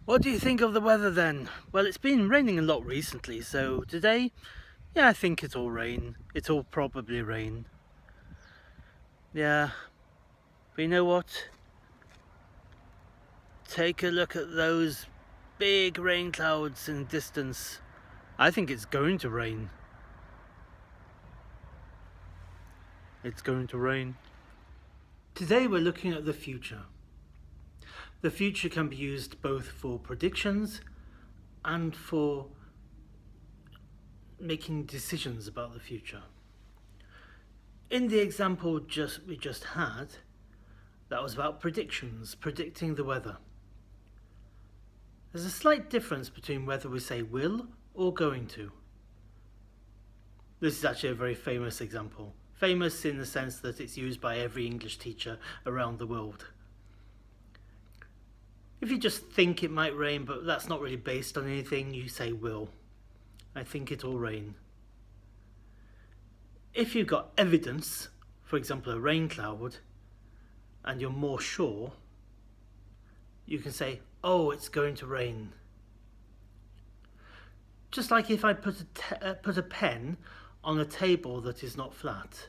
What do you think of the weather then? Well, it's been raining a lot recently, so today, yeah, I think it'll rain. It'll probably rain. Yeah, but you know what? Take a look at those big rain clouds in the distance. I think it's going to rain. It's going to rain. Today we're looking at the future. The future can be used both for predictions and for making decisions about the future. In the example we just had, that was about predictions, predicting the weather. There's a slight difference between whether we say will or going to. This is actually a very famous example. Famous in the sense that it's used by every English teacher around the world. If you just think it might rain, but that's not really based on anything, you say will. I think it'll rain. If you've got evidence, for example a rain cloud, and you're more sure, you can say, oh, it's going to rain. Just like if I put a pen on a table that is not flat.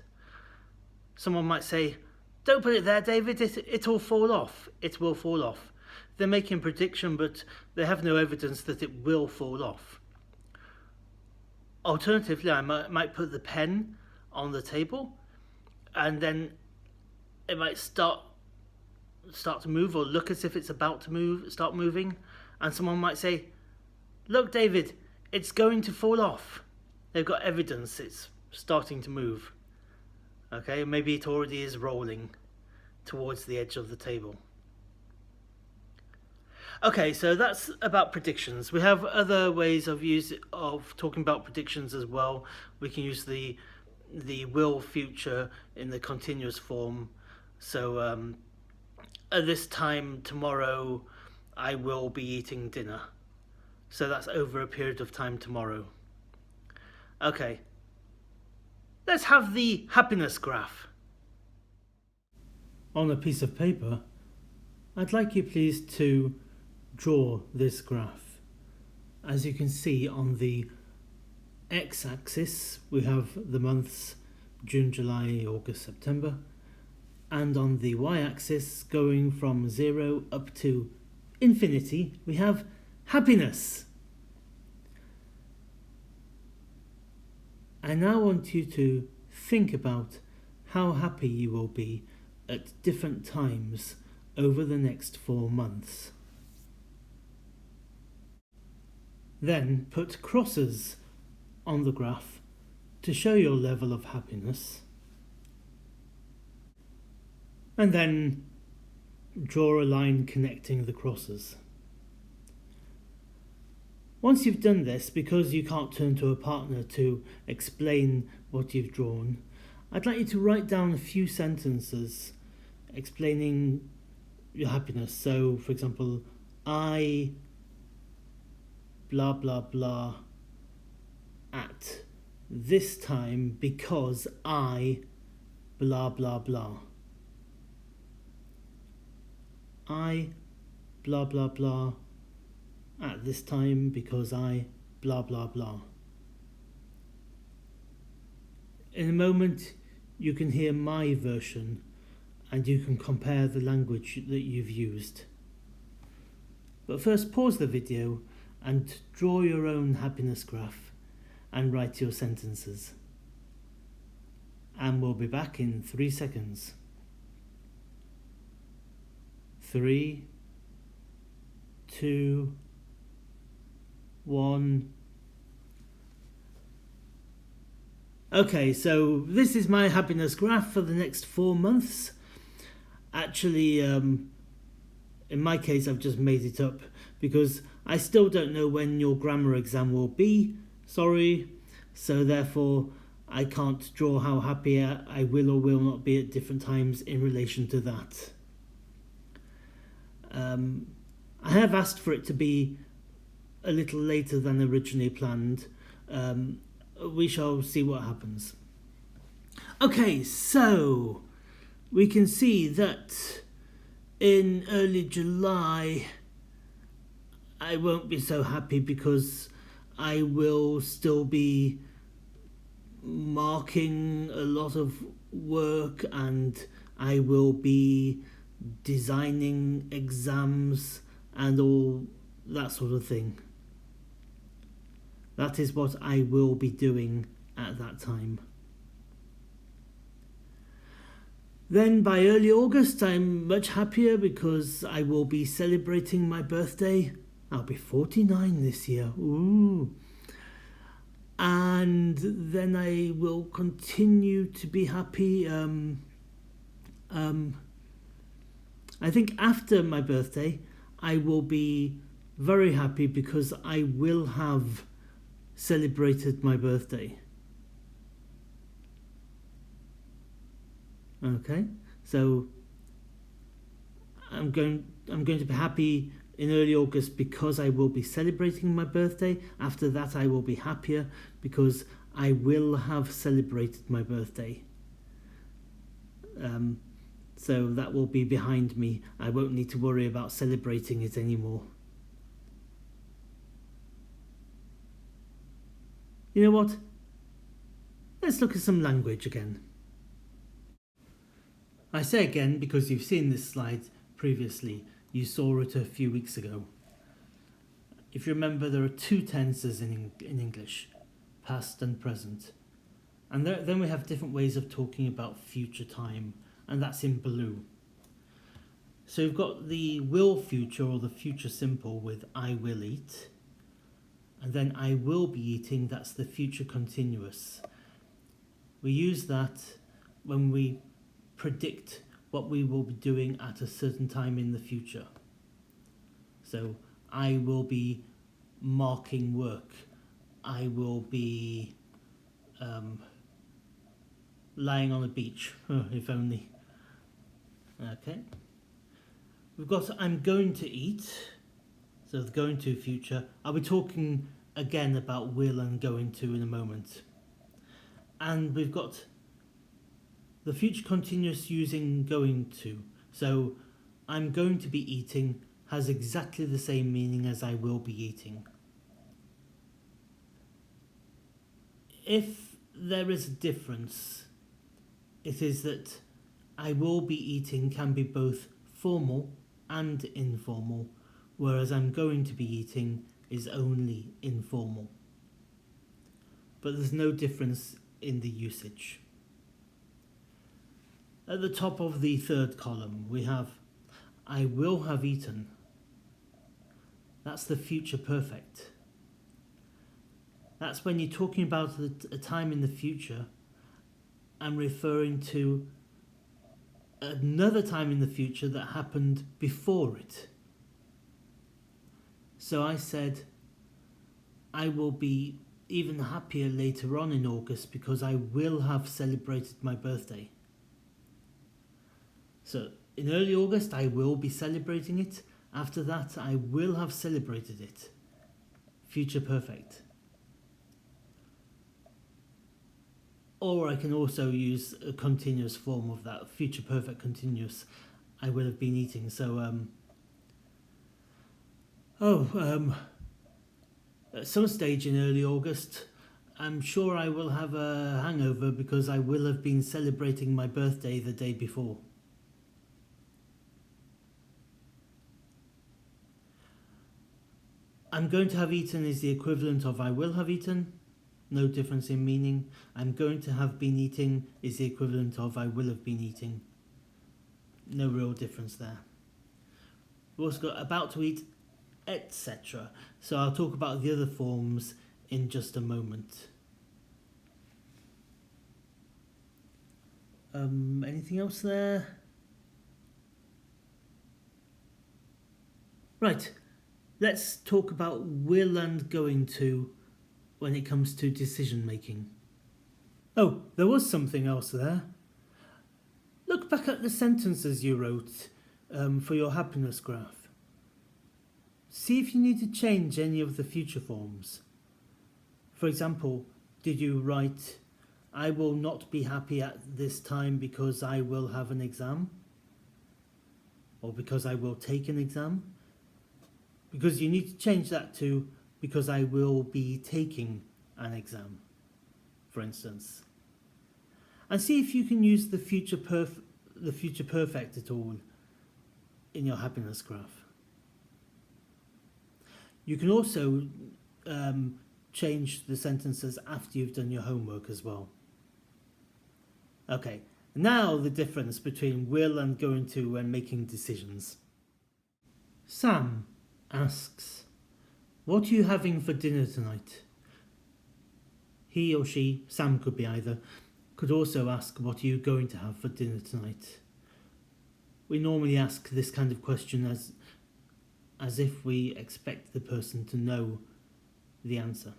Someone might say, don't put it there, David, it'll fall off. It will fall off. They're making a prediction, but they have no evidence that it will fall off. Alternatively, I might put the pen on the table, and then it might start to move or look as if it's about to start moving, and someone might say, look, David, it's going to fall off. They've got evidence it's starting to move. Okay, maybe it already is rolling towards the edge of the table. Okay, so that's about predictions. We have other ways of talking about predictions as well. We can use the will future in the continuous form. So at this time tomorrow, I will be eating dinner. So that's over a period of time tomorrow. Okay, let's have the happiness graph. On a piece of paper, I'd like you please to draw this graph. As you can see, on the x-axis we have the months June, July, August, September, and on the y-axis, going from 0 up to infinity, we have happiness. I now want you to think about how happy you will be at different times over the next 4 months. Then put crosses on the graph to show your level of happiness. And then draw a line connecting the crosses. Once you've done this, because you can't turn to a partner to explain what you've drawn, I'd like you to write down a few sentences explaining your happiness. So, for example, I blah blah blah at this time because I blah blah blah. I blah blah blah at this time because I blah blah blah. In a moment you can hear my version and you can compare the language that you've used. But first pause the video and draw your own happiness graph and write your sentences. And we'll be back in 3 seconds. 3, 2, 1. Okay, so this is my happiness graph for the next 4 months. Actually, in my case, I've just made it up because I still don't know when your grammar exam will be. Sorry. So therefore, I can't draw how happy I will or will not be at different times in relation to that. I have asked for it to be a little later than originally planned. We shall see what happens. Okay, so we can see that in early July I won't be so happy because I will still be marking a lot of work, and I will be designing exams and all that sort of thing. That is what I will be doing at that time. Then by early August, I'm much happier because I will be celebrating my birthday. I'll be 49 this year. Ooh. And then I will continue to be happy. I think after my birthday, I will be very happy because I will have celebrated my birthday. Okay, so I'm going to be happy in early August because I will be celebrating my birthday. After that, I will be happier because I will have celebrated my birthday. So that will be behind me. I won't need to worry about celebrating it anymore. You know what? Let's look at some language again. I say again because you've seen this slide previously. You saw it a few weeks ago. If you remember, there are two tenses in English, past and present. And then we have different ways of talking about future time, and that's in blue. So we've got the will future or the future simple with I will eat. And then I will be eating, that's the future continuous. We use that when we predict what we will be doing at a certain time in the future. So I will be marking work. I will be lying on a beach, if only. Okay. We've got I'm going to eat. So the going to future. I'll be talking again about will and going to in a moment. And we've got the future continuous using going to. So I'm going to be eating has exactly the same meaning as I will be eating. If there is a difference, it is that I will be eating can be both formal and informal, whereas I'm going to be eating is only informal. But there's no difference in the usage. At the top of the third column, we have I will have eaten. That's the future perfect. That's when you're talking about a time in the future and referring to another time in the future that happened before it. So I said I will be even happier later on in August because I will have celebrated my birthday. So in early August I will be celebrating it. After that I will have celebrated it. Future perfect. Or I can also use a continuous form of that, future perfect continuous. I will have been eating. So at some stage in early August, I'm sure I will have a hangover because I will have been celebrating my birthday the day before. I'm going to have eaten is the equivalent of I will have eaten. No difference in meaning. I'm going to have been eating is the equivalent of I will have been eating. No real difference there. We've also got about to eat, etc. So I'll talk about the other forms in just a moment. Anything else there? Right, let's talk about will and going to when it comes to decision making. Oh, there was something else there. Look back at the sentences you wrote for your happiness graph. See if you need to change any of the future forms. For example, did you write, I will not be happy at this time because I will have an exam? Or because I will take an exam? because you need to change that to because I will be taking an exam, for instance. And see if you can use the future perfect at all in your happiness graph. You can also change the sentences after you've done your homework as well. Okay, now the difference between will and going to and making decisions. Sam asks, "What are you having for dinner tonight?" He or she, Sam could be either, could also ask, "What are you going to have for dinner tonight?" We normally ask this kind of question as if we expect the person to know the answer.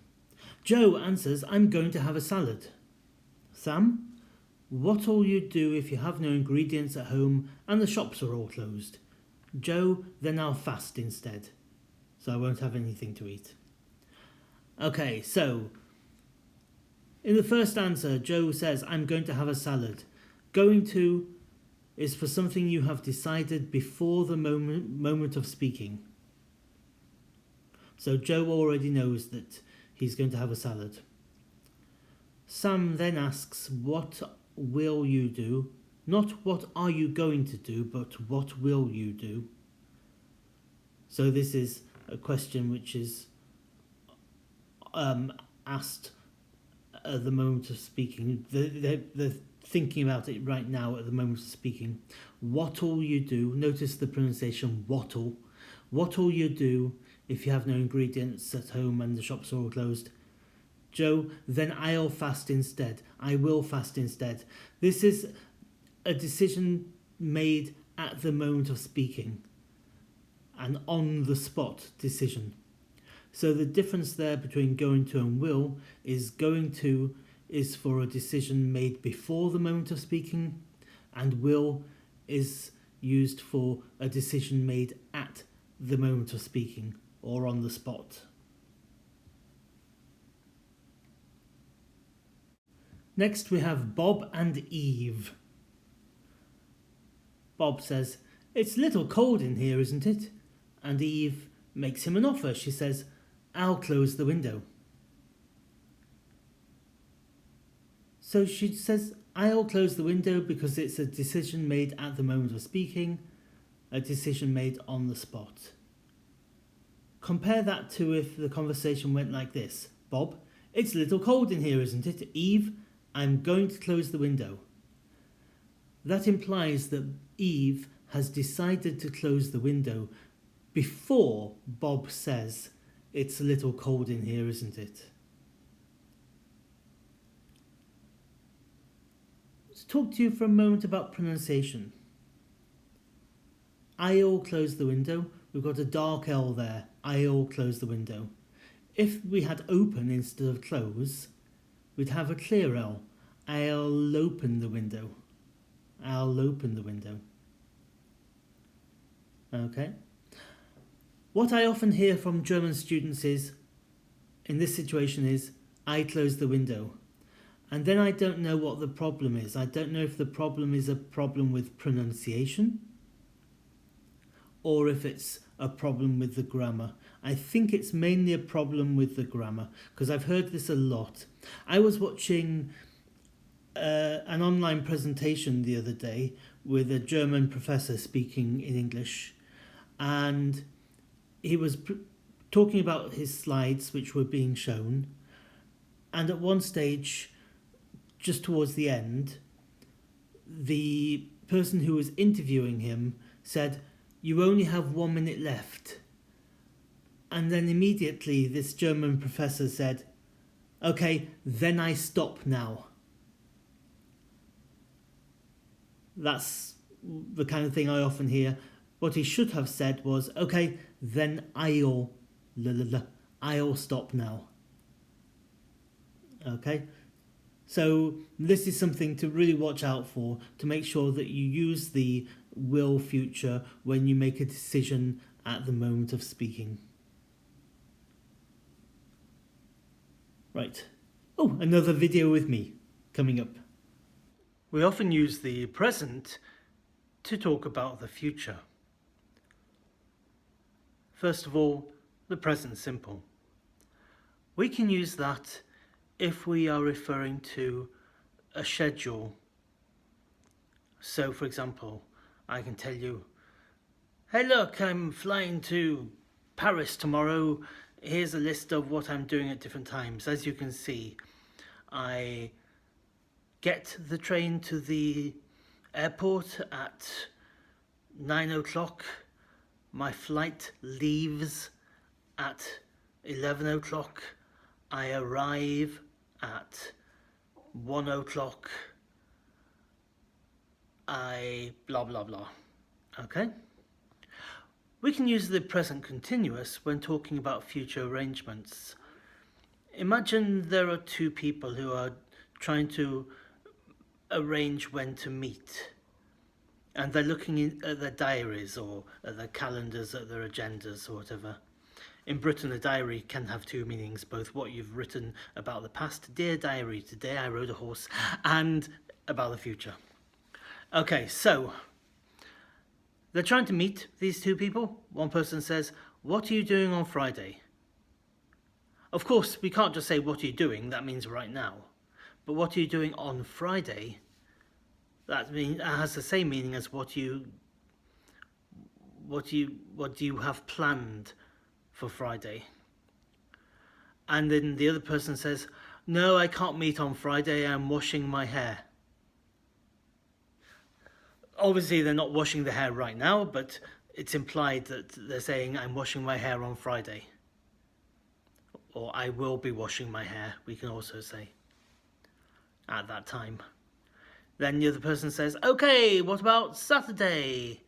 Joe answers, "I'm going to have a salad." Sam, "What will you do if you have no ingredients at home and the shops are all closed?" Joe, "Then I'll fast instead, so I won't have anything to eat." Okay, so in the first answer, Joe says, "I'm going to have a salad." Going to is for something you have decided before the moment of speaking. So Joe already knows that he's going to have a salad. Sam then asks, "What will you do?" Not "what are you going to do," but "what will you do?" So this is a question which is asked at the moment of speaking. They're thinking about it right now at the moment of speaking. What'll you do? Notice the pronunciation what'll. What'll you do if you have no ingredients at home and the shops are all closed? Joe, "Then I'll fast instead. I will fast instead." This is a decision made at the moment of speaking, an on-the-spot decision. So the difference there between going to and will is going to is for a decision made before the moment of speaking, and will is used for a decision made at the moment of speaking or on the spot. Next we have Bob and Eve. Bob says, "It's a little cold in here, isn't it?" And Eve makes him an offer. She says, "I'll close the window." So she says, "I'll close the window" because it's a decision made at the moment of speaking, a decision made on the spot. Compare that to if the conversation went like this. Bob, "It's a little cold in here, isn't it?" Eve, "I'm going to close the window." That implies that Eve has decided to close the window before Bob says, "It's a little cold in here, isn't it?" Let's talk to you for a moment about pronunciation. I'll close the window. We've got a dark L there. I'll close the window. If we had open instead of close, we'd have a clear L. I'll open the window. I'll open the window. Okay. What I often hear from German students is, in this situation is, "I close the window." And then I don't know what the problem is. I don't know if the problem is a problem with pronunciation or if it's a problem with the grammar. I think it's mainly a problem with the grammar because I've heard this a lot. I was watching an online presentation the other day with a German professor speaking in English, and he was talking about his slides which were being shown, and at one stage, just towards the end, the person who was interviewing him said, "You only have 1 minute left." And then immediately this German professor said, "Okay, then I stop now." That's the kind of thing I often hear. What he should have said was, "Okay, then I'll stop now." Okay? So this is something to really watch out for, to make sure that you use the will future when you make a decision at the moment of speaking. Right. Oh, another video with me coming up. We often use the present to talk about the future. First of all, the present simple. We can use that if we are referring to a schedule. So for example, I can tell you, hey look, I'm flying to Paris tomorrow. Here's a list of what I'm doing at different times. As you can see, I get the train to the airport at 9 o'clock. My flight leaves at 11 o'clock. I arrive at 1 o'clock. I blah blah blah. Okay? We can use the present continuous when talking about future arrangements. Imagine there are two people who are trying to arrange when to meet, and they're looking at their diaries or at their calendars, at their agendas or whatever. In Britain, a diary can have two meanings, both what you've written about the past, dear diary, today I rode a horse, and about the future. Okay, so they're trying to meet, these two people. One person says, what are you doing on Friday? Of course, we can't just say, what are you doing? That means right now. But what are you doing on Friday? That has the same meaning as what do you have planned for Friday? And then the other person says, no, I can't meet on Friday, I'm washing my hair. Obviously they're not washing the hair right now, but it's implied that they're saying I'm washing my hair on Friday. Or I will be washing my hair, we can also say, at that time. Then the other person says, okay, what about Saturday?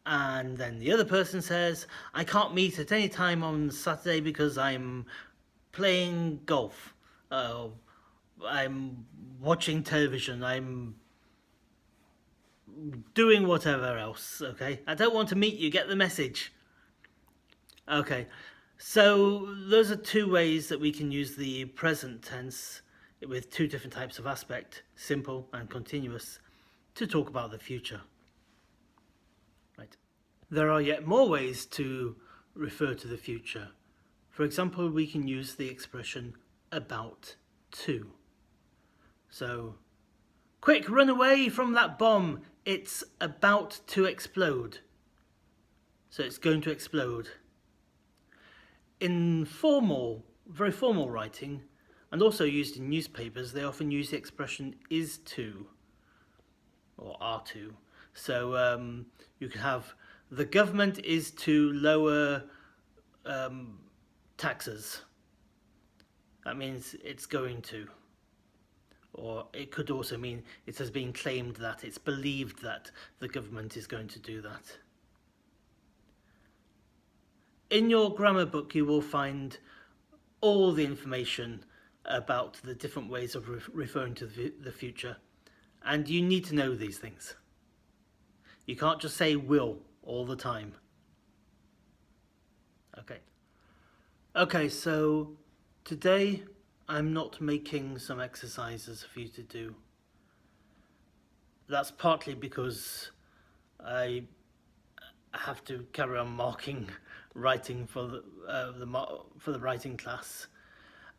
And then the other person says, I can't meet at any time on Saturday because I'm playing golf. I'm watching television. I'm doing whatever else, okay? I don't want to meet you, get the message. Okay, so those are two ways that we can use the present tense with two different types of aspect, simple and continuous, to talk about the future. Right. There are yet more ways to refer to the future. For example, we can use the expression about to. So, quick, run away from that bomb. It's about to explode. So it's going to explode. In very formal writing, and also used in newspapers, they often use the expression is to, or are to. So you could have, the government is to lower taxes. That means it's going to. Or it could also mean it has been claimed that, it's believed that the government is going to do that. In your grammar book you will find all the information about the different ways of referring to the future, and you need to know these things. You can't just say will all the time. Okay, so today I'm not making some exercises for you to do. That's partly because I have to carry on marking writing for the writing class,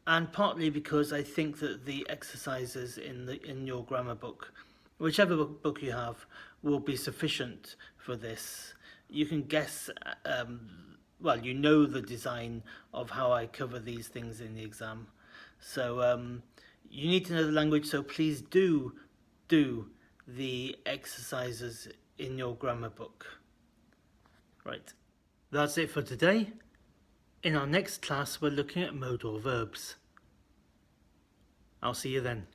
and partly because I think that the exercises in your grammar book, whichever book you have, will be sufficient for this. You can guess, well, you know the design of how I cover these things in the exam. So you need to know the language, so please do the exercises in your grammar book. Right, that's it for today. In our next class, we're looking at modal verbs. I'll see you then.